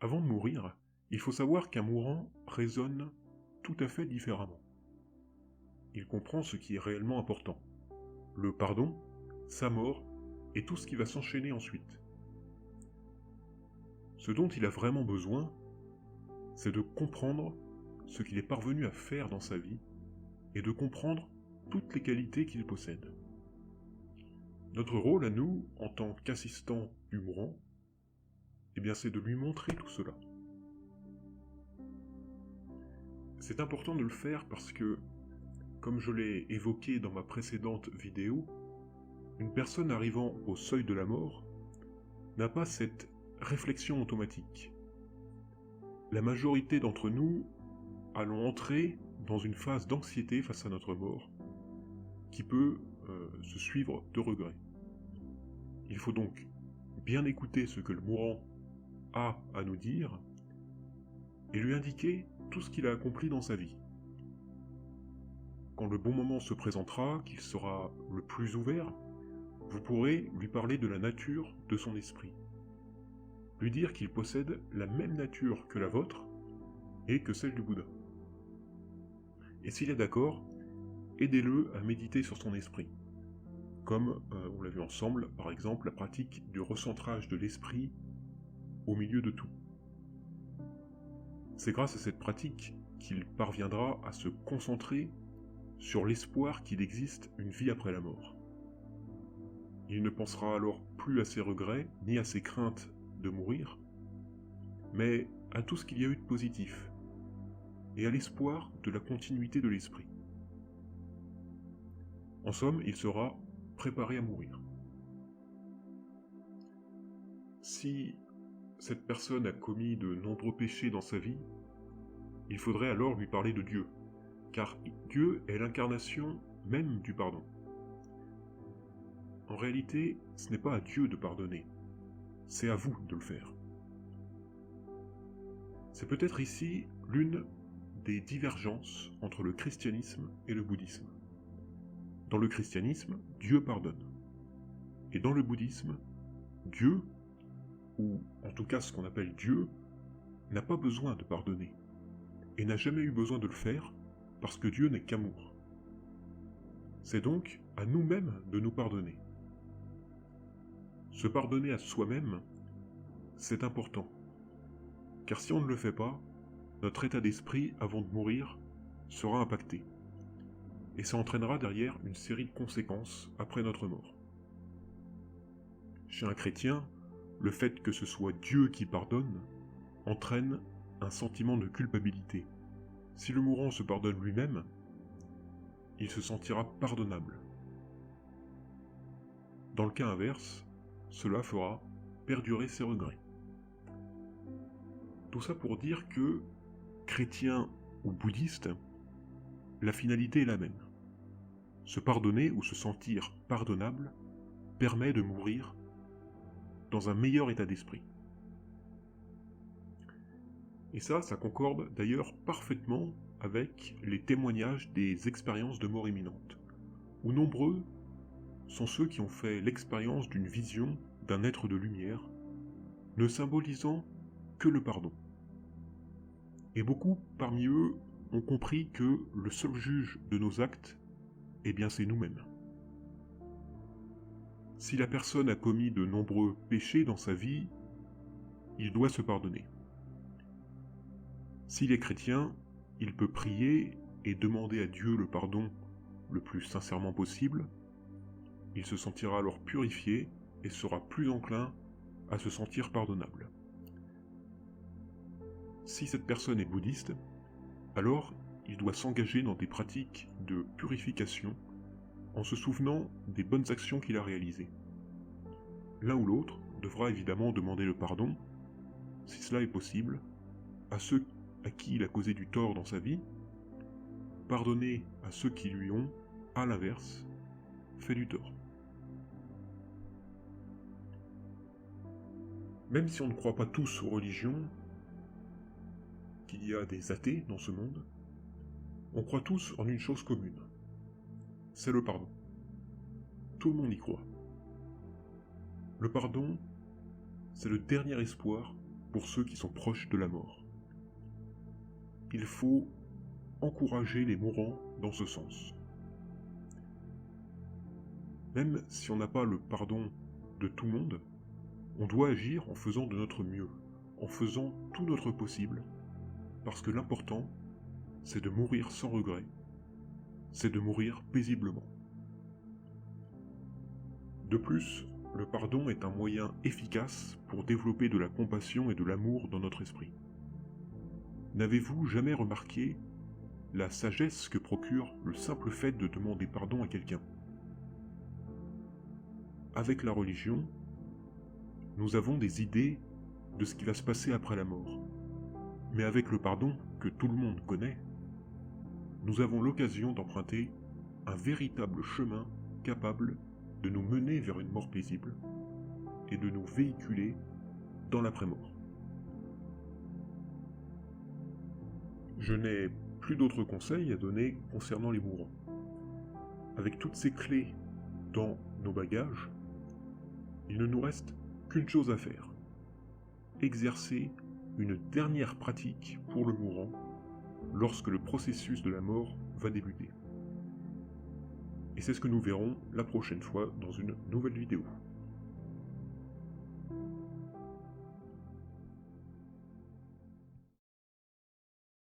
Avant de mourir, il faut savoir qu'un mourant raisonne tout à fait différemment. Il comprend ce qui est réellement important. Le pardon, sa mort et tout ce qui va s'enchaîner ensuite. Ce dont il a vraiment besoin, c'est de comprendre ce qu'il est parvenu à faire dans sa vie et de comprendre toutes les qualités qu'il possède. Notre rôle à nous, en tant qu'assistant du mourant, c'est de lui montrer tout cela. C'est important de le faire parce que, comme je l'ai évoqué dans ma précédente vidéo, une personne arrivant au seuil de la mort n'a pas cette réflexion automatique. La majorité d'entre nous allons entrer dans une phase d'anxiété face à notre mort qui peut se suivre de regrets. Il faut donc bien écouter ce que le mourant a à nous dire et lui indiquer tout ce qu'il a accompli dans sa vie. Quand le bon moment se présentera, qu'il sera le plus ouvert, vous pourrez lui parler de la nature de son esprit. Lui dire qu'il possède la même nature que la vôtre et que celle du Bouddha. Et s'il est d'accord, aidez-le à méditer sur son esprit. Comme on l'a vu ensemble, par exemple, la pratique du recentrage de l'esprit au milieu de tout. C'est grâce à cette pratique qu'il parviendra à se concentrer sur l'espoir qu'il existe une vie après la mort. Il ne pensera alors plus à ses regrets, ni à ses craintes de mourir, mais à tout ce qu'il y a eu de positif, et à l'espoir de la continuité de l'esprit. En somme, il sera préparé à mourir. Si cette personne a commis de nombreux péchés dans sa vie, il faudrait alors lui parler de Dieu, car Dieu est l'incarnation même du pardon. En réalité, ce n'est pas à Dieu de pardonner, c'est à vous de le faire. C'est peut-être ici l'une des divergences entre le christianisme et le bouddhisme. Dans le christianisme, Dieu pardonne. Et dans le bouddhisme, Dieu, ou en tout cas ce qu'on appelle Dieu, n'a pas besoin de pardonner, et n'a jamais eu besoin de le faire, parce que Dieu n'est qu'amour. C'est donc à nous-mêmes de nous pardonner. Se pardonner à soi-même, c'est important, car si on ne le fait pas, notre état d'esprit avant de mourir sera impacté, et ça entraînera derrière une série de conséquences après notre mort. Chez un chrétien, le fait que ce soit Dieu qui pardonne entraîne un sentiment de culpabilité. Si le mourant se pardonne lui-même, il se sentira pardonnable. Dans le cas inverse, cela fera perdurer ses regrets. Tout ça pour dire que, chrétien ou bouddhiste, la finalité est la même. Se pardonner ou se sentir pardonnable permet de mourir dans un meilleur état d'esprit. Et ça concorde d'ailleurs parfaitement avec les témoignages des expériences de mort imminente, où nombreux sont ceux qui ont fait l'expérience d'une vision d'un être de lumière, ne symbolisant que le pardon. Et beaucoup parmi eux ont compris que le seul juge de nos actes, c'est nous-mêmes. Si la personne a commis de nombreux péchés dans sa vie, il doit se pardonner. S'il est chrétien, il peut prier et demander à Dieu le pardon le plus sincèrement possible. Il se sentira alors purifié et sera plus enclin à se sentir pardonnable. Si cette personne est bouddhiste, alors il doit s'engager dans des pratiques de purification en se souvenant des bonnes actions qu'il a réalisées. L'un ou l'autre devra évidemment demander le pardon, si cela est possible, à ceux à qui il a causé du tort dans sa vie, pardonner à ceux qui lui ont, à l'inverse, fait du tort. Même si on ne croit pas tous aux religions, qu'il y a des athées dans ce monde, on croit tous en une chose commune. C'est le pardon. Tout le monde y croit. Le pardon, c'est le dernier espoir pour ceux qui sont proches de la mort. Il faut encourager les mourants dans ce sens. Même si on n'a pas le pardon de tout le monde, on doit agir en faisant de notre mieux, en faisant tout notre possible, parce que l'important, c'est de mourir sans regret, c'est de mourir paisiblement. De plus, le pardon est un moyen efficace pour développer de la compassion et de l'amour dans notre esprit. N'avez-vous jamais remarqué la sagesse que procure le simple fait de demander pardon à quelqu'un? Avec la religion, nous avons des idées de ce qui va se passer après la mort. Mais avec le pardon, que tout le monde connaît, nous avons l'occasion d'emprunter un véritable chemin capable de nous mener vers une mort paisible et de nous véhiculer dans l'après-mort. Je n'ai plus d'autres conseils à donner concernant les mourants. Avec toutes ces clés dans nos bagages, il ne nous reste qu'une chose à faire. Exercer une dernière pratique pour le mourant lorsque le processus de la mort va débuter. Et c'est ce que nous verrons la prochaine fois dans une nouvelle vidéo.